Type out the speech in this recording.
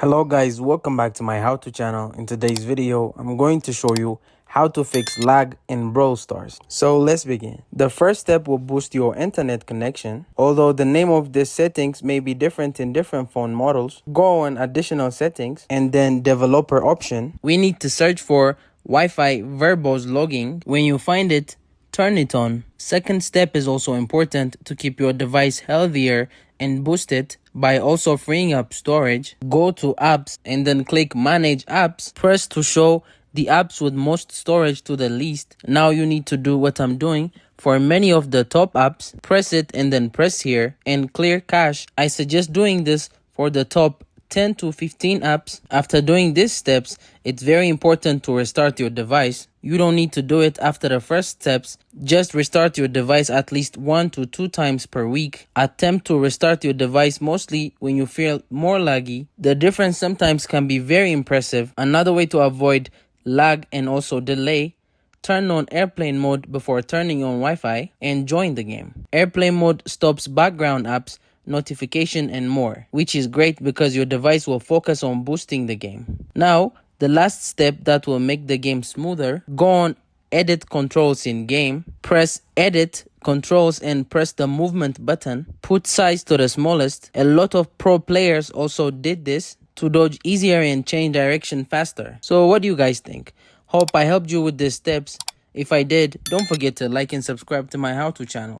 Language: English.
Hello guys, welcome back to my how-to channel. In today's video, I'm going to show you how to fix lag in Brawl Stars. So let's begin. The first step will boost your internet connection. Although the name of these settings may be different in different phone models, go on additional settings and then developer option. We need to search for Wi-Fi verbose logging. When you find it, turn it on. Second step is also important to keep your device healthier and boost it by also freeing up storage. Go to apps and then click manage apps. Press to show the apps with most storage to the least. Now you need to do what I'm doing. For many of the top apps, press it and then press here and clear cache. I suggest doing this for the top 10 to 15 apps. After doing these steps, it's very important to restart your device. You don't need to do it after the first steps. Just restart your device at least 1 to 2 times per week. Attempt to restart your device mostly when you feel more laggy. The difference sometimes can be very impressive. Another way to avoid lag and also delay, turn on airplane mode before turning on Wi-Fi and join the game. Airplane mode stops background apps, notification and more, which is great because your device will focus on boosting the game. Now, the last step that will make the game smoother, go on edit controls in game, press edit controls and press the movement button, put size to the smallest. A lot of pro players also did this to dodge easier and change direction faster. So what do you guys think? Hope I helped you with these steps. If I did, don't forget to like and subscribe to my how-to channel.